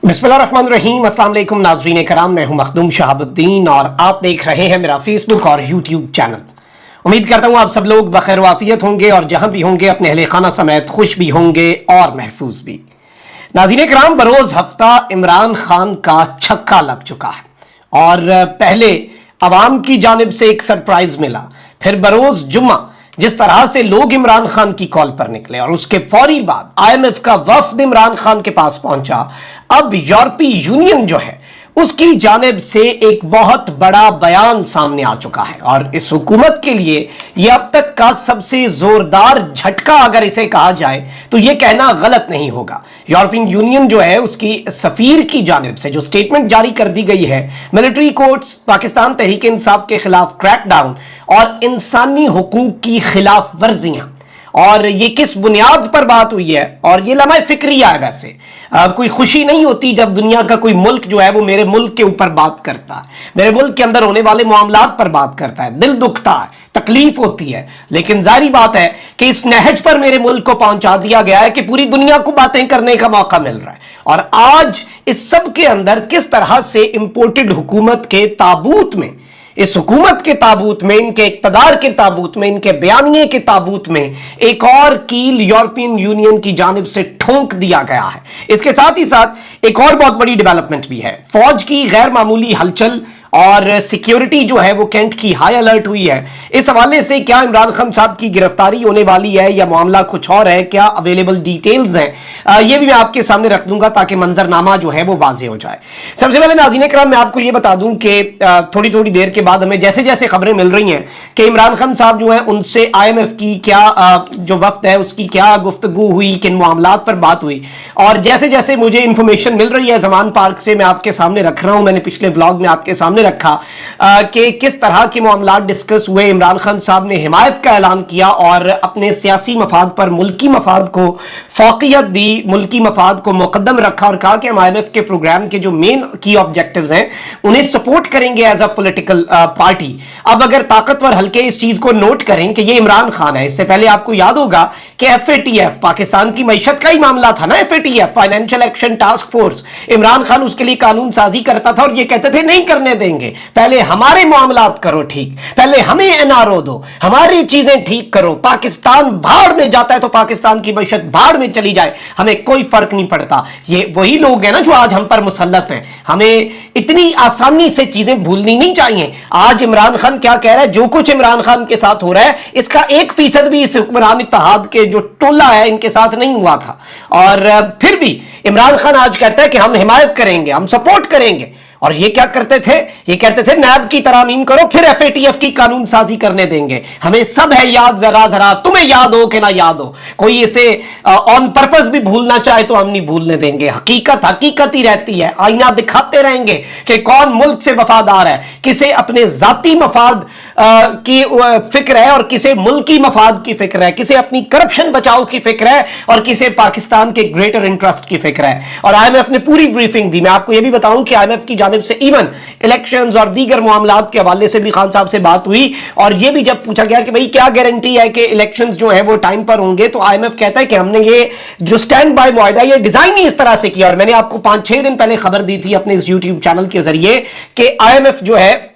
बिस्मिल्लाहिर्रहमानिर्रहीम। अस्सलाम वालेकुम नाज़रीन कराम, मैं हूं मखदूम शहाबुद्दीन और आप देख रहे हैं मेरा फेसबुक और यूट्यूब चैनल। उम्मीद करता हूं आप सब लोग बखैर वाफियत होंगे और जहां भी होंगे अपने अहले खाना समेत खुश भी होंगे और महफूज भी। नाज़रीन कराम, बरोज़ हफ्ता इमरान खान का छक्का लग चुका है और पहले अवाम की जानिब से एक सरप्राइज मिला, फिर बरोज़ जुम्मा जिस तरह से लोग इमरान खान की कॉल पर निकले और उसके फौरी बाद आईएमएफ का वफ्द इमरान खान के पास पहुंचा। अब यूरोपीय यूनियन जो है उसकी जानिब से एक बहुत बड़ा बयान सामने आ चुका है और इस हुकूमत के लिए यह अब तक का सबसे जोरदार झटका अगर इसे कहा जाए तो यह कहना गलत नहीं होगा। यूरोपियन यूनियन जो है उसकी सफीर की जानिब से जो स्टेटमेंट जारी कर दी गई है, मिलिट्री कोर्ट्स, पाकिस्तान तहरीक इंसाफ के खिलाफ क्रैकडाउन और इंसानी हुकूक की खिलाफ वर्जियां, और ये किस बुनियाद पर बात हुई है और ये लम्हा फिक्रिया है। वैसे कोई खुशी नहीं होती जब दुनिया का कोई मुल्क जो है वो मेरे मुल्क के ऊपर बात करता है, मेरे मुल्क के अंदर होने वाले मामलात पर बात करता है, दिल दुखता है, तकलीफ होती है। लेकिन जारी बात है कि इस नहज पर मेरे मुल्क को पहुंचा दिया गया है कि पूरी दुनिया को बातें करने का मौका मिल रहा है। और आज इस सब के अंदर किस तरह से इंपोर्टेड हुकूमत के ताबूत में, इस हुकूमत के ताबूत में, इनके इक्तदार के ताबूत में, इनके बयानिए के ताबूत में एक और कील यूरोपियन यूनियन की जानिब से ठोंक दिया गया है। इसके साथ ही साथ एक और बहुत बड़ी डेवलपमेंट भी है। फौज की गैर मामूली हलचल और सिक्योरिटी जो है वो कैंट की हाई अलर्ट हुई है। इस हवाले से क्या इमरान खान साहब की गिरफ्तारी होने वाली है या मामला कुछ और है, क्या अवेलेबल डिटेल्स हैं, ये भी मैं आपके सामने रख दूंगा ताकि मंजरनामा जो है वो वाज़ेह हो जाए। सबसे पहले नाज़रीन किराम, मैं आपको ये बता दूं कि थोड़ी थोड़ी देर के बाद हमें जैसे जैसे खबरें मिल रही हैं कि इमरान खान साहब जो है उनसे IMF की क्या जो वफ्द है उसकी क्या गुफ्तगू हुई, किन मामलात पर बात हुई, और जैसे जैसे मुझे इंफॉर्मेशन मिल रही है ज़मान पार्क से मैं आपके सामने रख रहा हूं। मैंने पिछले व्लॉग में आपके सामने रखा कि किस तरह के मामलात डिस्कस हुए। इमरान खान साहब ने हिमायत का ऐलान किया और अपने सियासी मफाद पर मुल्की मफाद को फौकियत दी, मुल्की मफाद को मुकद्दम रखा और कहा कि हम IMF के प्रोग्राम के जो मेन की ऑब्जेक्टिव्स हैं उन्हें सपोर्ट करेंगे एज अ पॉलिटिकल पार्टी। अब अगर ताकतवर हल्के इस चीज को नोट करें कि ये इमरान खान है, इससे पहले आपको याद होगा कि FATF पाकिस्तान की मईशत का ही मामला था ना, FATF financial action task force, Imran Khan उसके लिए कानून साजी करता था और ये कहते थे नहीं करने देंगे, पहले हमारे मामलात करो ठीक, पहले हमें NRO दो, हमारी चीजें ठीक करो। पाकिस्तान भाड़ में जाता है तो पाकिस्तान की मईशत भाड़ में चली जाए, हमें कोई फर्क नहीं पड़ता। ये वही लोग हैं ना जो आज हम पर मुसल्लत हैं। हमें इतनी आसानी से चीजें भूलनी नहीं चाहिए। आज इमरान खान क्या कह रहा है, जो कुछ इमरान खान के साथ हो रहा है इसका 1% भी इस हुक्मरान इत्तेहाद के जो टोला है इनके साथ नहीं हुआ था। और फिर भी इमरान खान आज कहता है कि हम हिमायत करेंगे, हम सपोर्ट करेंगे। और ये क्या करते थे, ये कहते थे नैब की तरामीम करो फिर FATF की कानून साजी करने देंगे। हमें सब है याद, जरा जरा तुम्हें याद हो कि ना याद हो, कोई इसे ऑन पर्पस भी भूलना चाहे तो हम नहीं भूलने देंगे। हकीकत हकीकत ही रहती है, आईना दिखाते रहेंगे कि कौन मुल्क से वफादार है, किसे अपने जाती मफाद की फिक्र है और किसे मुल्की मफाद की फिक्र है, किसे अपनी करप्शन बचाओ की फिक्र है और किसे पाकिस्तान के ग्रेटर इंटरेस्ट की फिक्र है। और IMF ने पूरी ब्रीफिंग दी। मैं आपको यह भी बताऊं कि IMF की से इवन इलेक्शंस और दीगर मामलात के हवाले से भी खान साहब से बात हुई और यह भी जब पूछा गया कि भाई क्या गारंटी है कि इलेक्शंस जो है वो टाइम पर होंगे, तो IMF कहता है कि हमने ये जो स्टैंड बाय मुआहदा ये डिजाइन ही इस तरह से किया। और मैंने आपको 5-6 दिन पहले खबर दी थी अपने इस यूट्यूब चैनल के जरिए कि IMF जो है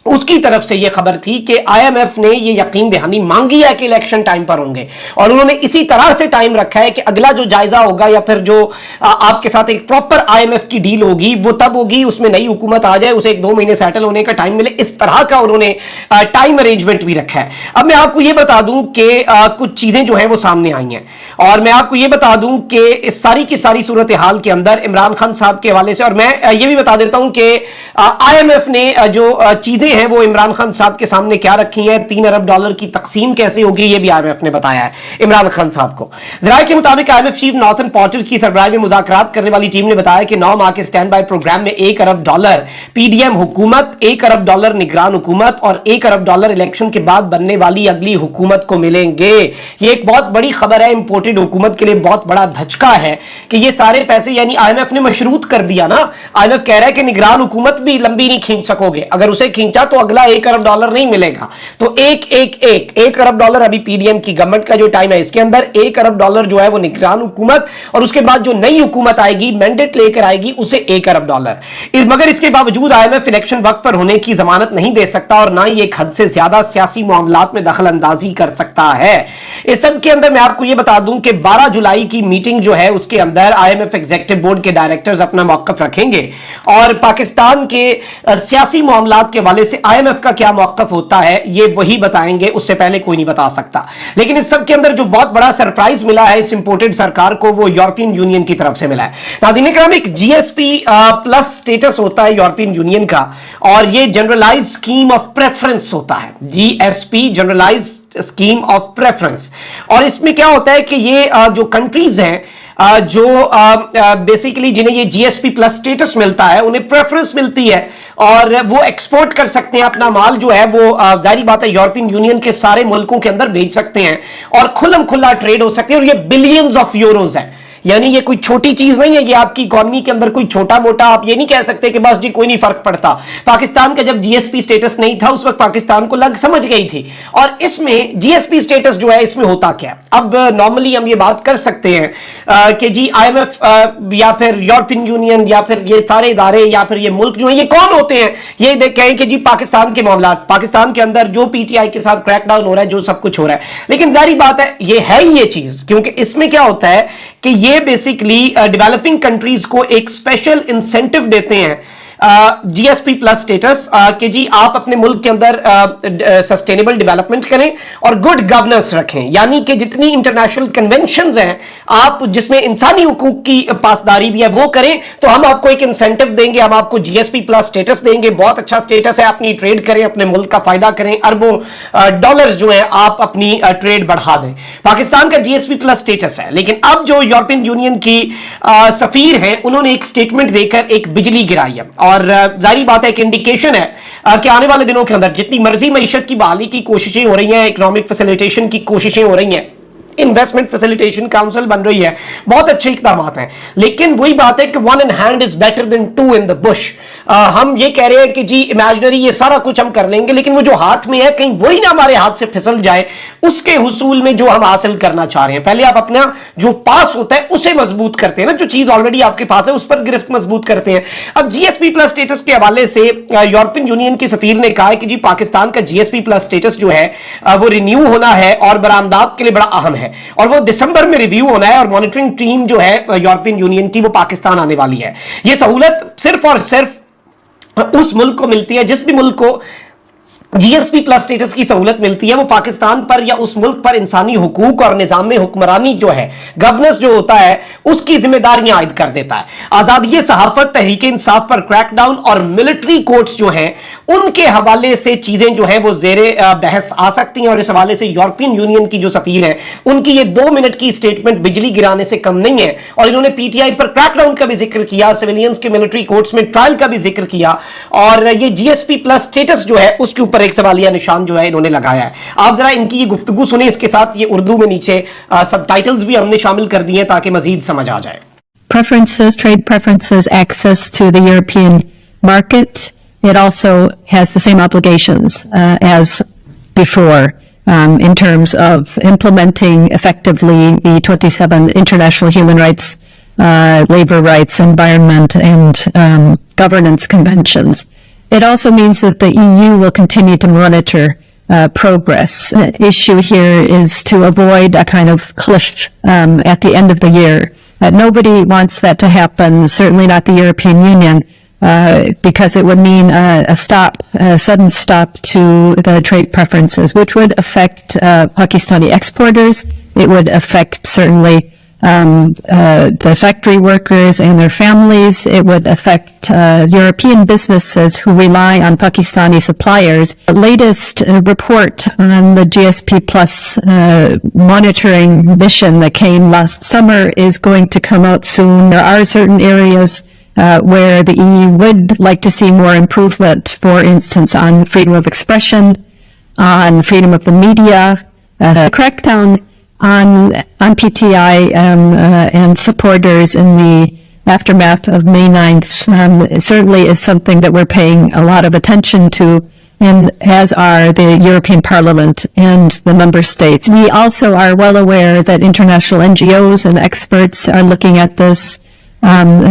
उसकी तरफ से यह खबर थी कि IMF ने यह यकीन दहानी मांगी है कि इलेक्शन टाइम पर होंगे और उन्होंने इसी तरह से टाइम रखा है कि अगला जो जायजा होगा या फिर जो आपके साथ एक प्रॉपर IMF की डील होगी वो तब होगी, उसमें नई हुकूमत आ जाए, उसे 1-2 महीने सेटल होने का टाइम मिले। इस तरह का उन्होंने टाइम अरेंजमेंट भी रखा है। अब मैं आपको यह बता दूं कि कुछ चीजें जो है वो सामने आई हैं और मैं आपको यह बता दूं कि इस सारी की सारी सूरत हाल के अंदर इमरान खान साहब के हवाले से, और मैं ये भी बता देता हूं कि IMF ने जो चीजें हैं वो इमरान खान साहब के सामने क्या रखी है, $3 अरब की तकसीम कैसे होगी ये भी IMF ने बताया है इमरान खान साहब को। जराये के मुताबिक IMF चीफ नॉर्थन पॉर्टर की सरबराही में मुज़ाकरात करने वाली टीम ने बताया कि 9 माह के स्टैंड बाय प्रोग्राम में $1 अरब PDM हुकूमत, $1 अरब निगरान हुकूमत और $1 अरब इलेक्शन के बाद बनने वाली अगली हुकूमत को मिलेंगे। ये एक बहुत बड़ी खबर है, इंपोर्टेड हुकूमत के लिए बहुत बड़ा धचका है कि ये सारे पैसे, यानी IMF ने मशरूत कर दिया ना। IMF कह रहा है कि निगरान हुकूमत भी लंबी नहीं खींच सकोगे, अगर उसे खींचा तो अगला $1 अरब नहीं मिलेगा। तो एक अरब डॉलर अभी पीडीएम की गवर्नमेंट का जो टाइम है इसके अंदर $1 अरब जो है वो निगरान हुकूमत, और उसके बाद जो नई हुकूमत आएगी मैंडेट लेकर आएगी उसे $1 अरब। मगर इसके बावजूद IMF इलेक्शन वक्त पर होने की जमानत नहीं दे सकता और ना ही एक हद से ज्यादा सियासी मामलात में दखल अंदाजी कर सकता है। इस सब के अंदर मैं आपको यह बता दूं कि 12 जुलाई की मीटिंग जो है उसके अंदर IMF एग्जीक्यूटिव बोर्ड के डायरेक्टर्स अपना मौकफ रखेंगे और पाकिस्तान के सियासी मामलात के हवाले से IMF का क्या मौकफ होता है ये वही बताएंगे, उससे पहले कोई नहीं बता सकता। लेकिन इस सब के अंदर जो बहुत बड़ा सरप्राइज मिला है इस इंपोर्टेड सरकार को वो यूरोपियन यूनियन की तरफ से मिला है। नाज़रीन इकराम, एक GSP प्लस स्टेटस होता है यूरोपियन यूनियन का और ये जनरलाइज स्कीम ऑफ प्रेफरेंस होता है, GSP generalize scheme of preference. और इसमें क्या होता है कि ये जो कंट्रीज हैं जो बेसिकली जिन्हें ये GSP प्लस स्टेटस मिलता है उन्हें प्रेफरेंस मिलती है और वो एक्सपोर्ट कर सकते हैं अपना माल जो है वो जाहिर बात है यूरोपियन यूनियन के सारे मुल्कों के अंदर भेज सकते हैं और खुल्लम खुल्ला ट्रेड हो सकते हैं। और ये बिलियंस ऑफ यूरोज है, यानी ये कोई छोटी चीज नहीं है, ये आपकी इकोनॉमी के अंदर कोई छोटा मोटा आप ये नहीं कह सकते कि बस जी कोई नहीं फर्क पड़ता। पाकिस्तान का जब GSP स्टेटस नहीं था उस वक्त पाकिस्तान को लग समझ गई थी। और इसमें GSP स्टेटस जो है इसमें होता क्या, अब नॉर्मली हम ये बात कर सकते हैं कि जी IMF या फिर यूरोपियन यूनियन या फिर ये सारे इदारे या फिर ये मुल्क जो है ये कौन होते हैं, ये कहें कि जी पाकिस्तान के मामला, पाकिस्तान के अंदर जो PTI के साथ क्रैकडाउन हो रहा है, जो सब कुछ हो रहा है। लेकिन जारी बात है ये है ही ये चीज, क्योंकि इसमें क्या होता है कि ये बेसिकली डेवलपिंग कंट्रीज को एक स्पेशल इंसेंटिव देते हैं GSP प्लस स्टेटस कि जी आप अपने मुल्क के अंदर सस्टेनेबल डेवलपमेंट करें और गुड गवर्नेंस रखें, यानी कि जितनी इंटरनेशनल कन्वेंशंस हैं आप जिसमें इंसानी हुकूक की पासदारी भी है वो करें, तो हम आपको एक इंसेंटिव देंगे, हम आपको GSP प्लस स्टेटस देंगे। बहुत अच्छा स्टेटस है, अपनी ट्रेड करें, अपने मुल्क का फायदा करें, अरबों डॉलर्स जो है आप अपनी ट्रेड बढ़ा दें। पाकिस्तान का GSP प्लस स्टेटस है, लेकिन अब जो यूरोपियन यूनियन की सफीर हैं उन्होंने एक स्टेटमेंट देकर एक बिजली गिराई है और जाहिर बात है एक इंडिकेशन है कि आने वाले दिनों के अंदर जितनी मर्जी मईशत की बहाली की कोशिशें हो रही हैं, इकोनॉमिक फैसिलिटेशन की कोशिशें हो रही हैं, इन्वेस्टमेंट फैसिलिटेशन काउंसिल बन रही है, बहुत अच्छे इकदाम हैं, लेकिन वही बात है कि one in hand is better than two in the bush. हम ये कह रहे हैं कि जी इमेजिनरी ये सारा कुछ हम कर लेंगे, लेकिन वो जो हाथ में है कहीं वही ना हमारे हाथ से फिसल जाए, उसके हुसूल में जो हम हासिल करना चाह रहे हैं। पहले आप अपना जो पास होता है उसे मजबूत करते हैं ना, जो चीज ऑलरेडी आपके पास है उस पर गिरफ्त मजबूत करते हैं। अब GSP प्लस स्टेटस के हवाले से यूरोपियन यूनियन के सफीर ने कहा है कि जी पाकिस्तान का GSP प्लस स्टेटस जो है वो रिन्यू होना है और बरामदात के लिए बड़ा अहम है और वो दिसंबर में रिव्यू होना है और मॉनिटरिंग टीम जो है यूरोपियन यूनियन की वो पाकिस्तान आने वाली है। ये सहूलत सिर्फ और सिर्फ उस मुल्क को मिलती है, जिस भी मुल्क को GSP प्लस स्टेटस की सहूलत मिलती है वो पाकिस्तान पर या उस मुल्क पर इंसानी हुकूक और निजाम में हुक्मरानी जो है, गवर्नेंस जो होता है, उसकी जिम्मेदारियां आयद कर देता है। आजादी सहाफत, तहरीक इंसाफ पर क्रैकडाउन और मिलिट्री कोर्ट्स जो हैं उनके हवाले से चीजें जो है वो जेरे बहस आ सकती हैं और इस हवाले से यूरोपियन यूनियन की जो सफीर है उनकी ये 2 मिनट की स्टेटमेंट बिजली गिराने से कम नहीं है और इन्होंने PTI पर क्रैकडाउन का भी जिक्र किया, सिविलियंस के मिलिट्री कोर्ट्स में ट्रायल का भी जिक्र किया और ये GSP प्लस स्टेटस जो है उसके ऊपर एक सवालिया निशान जो है इन्होंने लगाया है। आप जरा इनकी ये गुफ्तगू सुने, इसके साथ ये उर्दू में नीचे सबटाइटल्स भी हमने शामिल कर दिए ताकि मजीद समझ आ जाए। Preferences, trade preferences, access to the European market. It also has the same obligations as before in terms of implementing effectively the 27 international human rights, labor rights, environment, and governance conventions. It also means that the EU will continue to monitor progress. The issue here is to avoid a kind of cliff at the end of the year. Nobody wants that to happen, certainly not the European Union, because it would mean a sudden stop to the trade preferences, which would affect Pakistani exporters. It would affect certainly the factory workers and their families. It would affect European businesses who rely on Pakistani suppliers. The latest report on the GSP Plus monitoring mission that came last summer is going to come out soon. There are certain areas where the EU would like to see more improvement, for instance, on freedom of expression, on freedom of the media. The crackdown on PTI and supporters in the aftermath of May 9th certainly is something that we're paying a lot of attention to. and as are the European Parliament and the member states. We also are well aware that international NGOs and experts are looking at this,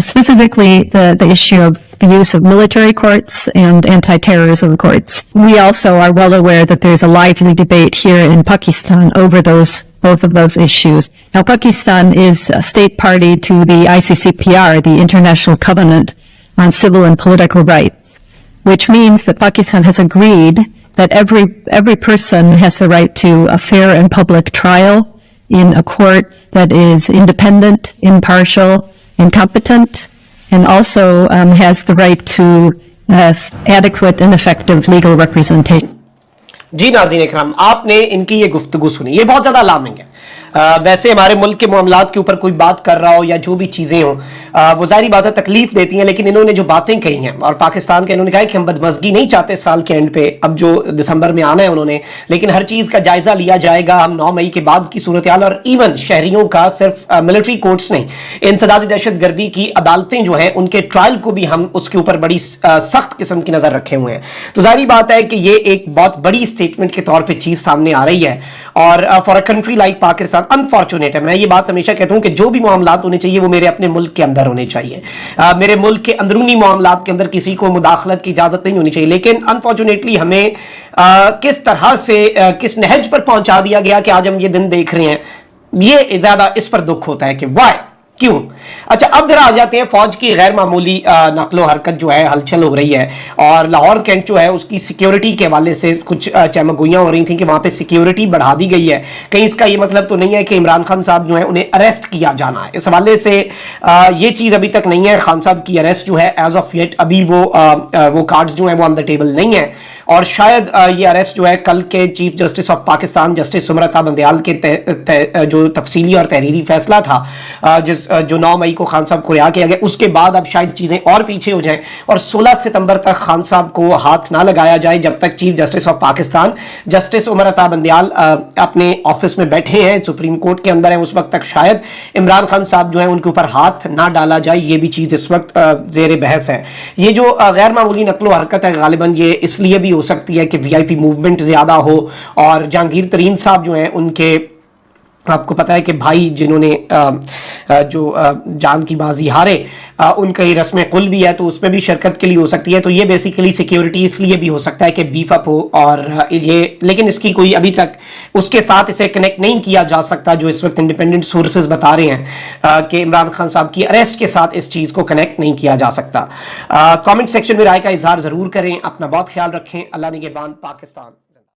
specifically the issue of the use of military courts and anti-terrorism courts. We also are well aware that there's a lively debate here in Pakistan over both of those issues. Now, Pakistan is a state party to the ICCPR, the International Covenant on Civil and Political Rights, which means that Pakistan has agreed that every person has the right to a fair and public trial in a court that is independent, impartial, and competent, and also has the right to adequate and effective legal representation. जी नाज़रीन इकराम, आपने इनकी ये गुफ्तगू सुनी, ये बहुत ज़्यादा alarming है। वैसे हमारे मुल्क के मामलात के ऊपर कोई बात कर रहा हो या जो भी चीज़ें हों, वो ज़ाहिर बात है तकलीफ देती हैं, लेकिन इन्होंने जो बातें कही हैं और पाकिस्तान के इन्होंने कहा है कि हम बदमज़गी नहीं चाहते साल के एंड पे, अब जो दिसंबर में आना है उन्होंने, लेकिन हर चीज़ का जायज़ा लिया जाएगा। हम 9 मई के बाद की सूरत हाल और इवन शहरियों का सिर्फ मिलिट्री कोर्ट्स नहीं, इंसदादी दहशत गर्दी की अदालतें जो हैं उनके ट्रायल को भी हम उसके ऊपर बड़ी सख्त किस्म की नज़र रखे हुए हैं। तो ज़ाहिर बात है कि ये एक बहुत बड़ी स्टेटमेंट के तौर पर चीज़ सामने आ रही है और for a country like Pakistan unfortunate है। मैं ये बात हमेशा कहता हूं कि जो भी मामलात होने चाहिए वो मेरे अपने मुल्क के अंदर होने चाहिए। मेरे मुल्क के अंदरूनी मामलात के अंदर किसी को मुदाखलत की इजाजत नहीं होनी चाहिए, लेकिन अनफॉर्चुनेटली हमें किस तरह से किस नहज पर पहुंचा दिया गया कि आज हम ये दिन देख रहे हैं, ये ज्यादा इस पर दुख होता है कि वाई, क्यों। अच्छा, अब जरा आ जाते हैं फौज की गैर मामूली नकलो हरकत जो है हलचल हो रही है और लाहौर कैंट जो है उसकी सिक्योरिटी के हवाले से कुछ चमगोइयां हो रही थी कि वहां पे सिक्योरिटी बढ़ा दी गई है। कहीं इसका ये मतलब तो नहीं है कि इमरान खान साहब जो है उन्हें अरेस्ट किया जाना है, इस हवाले से ये चीज़ अभी तक नहीं है। खान साहब की अरेस्ट जो है एज ऑफ येट अभी वो कार्ड्स जो है वो ऑन द टेबल नहीं है और शायद ये अरेस्ट जो है कल के chief justice of Pakistan justice सुमरता बंदयाल के जो तफसीली और तहरीरी फैसला था जो 9 मई को खान साहब को रिहा किया गया, उसके बाद अब शायद चीज़ें और पीछे हो जाएं और 16 सितंबर तक खान साहब को हाथ ना लगाया जाए जब तक chief justice of Pakistan justice Umar Ata Bandial अपने ऑफिस में बैठे हैं, सुप्रीम कोर्ट के अंदर है, उस वक्त तक शायद इमरान खान साहब जो है उनके ऊपर हाथ ना डाला जाए। ये भी चीज़ इस वक्त जेर बहस है। ये जो गैर मामूली नकलो हरकत है गालिबन ये इसलिए भी हो सकती है कि वीआईपी मूवमेंट ज़्यादा हो और जहांगीर तरीन साहब जो हैं उनके, आपको पता है कि भाई जिन्होंने जो जान की बाजी हारे उनका ही रस्म कुल भी है, तो उसमें भी शिरकत के लिए हो सकती है। तो ये बेसिकली सिक्योरिटी इसलिए भी हो सकता है कि बीफ अप हो और ये, लेकिन इसकी कोई अभी तक उसके साथ इसे कनेक्ट नहीं किया जा सकता जो इस वक्त इंडिपेंडेंट सोर्सेज बता रहे हैं कि इमरान खान साहब की अरेस्ट के साथ इस चीज़ को कनेक्ट नहीं किया जा सकता। कमेंट सेक्शन में राय का इजहार ज़रूर करें। अपना बहुत ख्याल रखें। अल्लाह निगहबान। पाकिस्तान।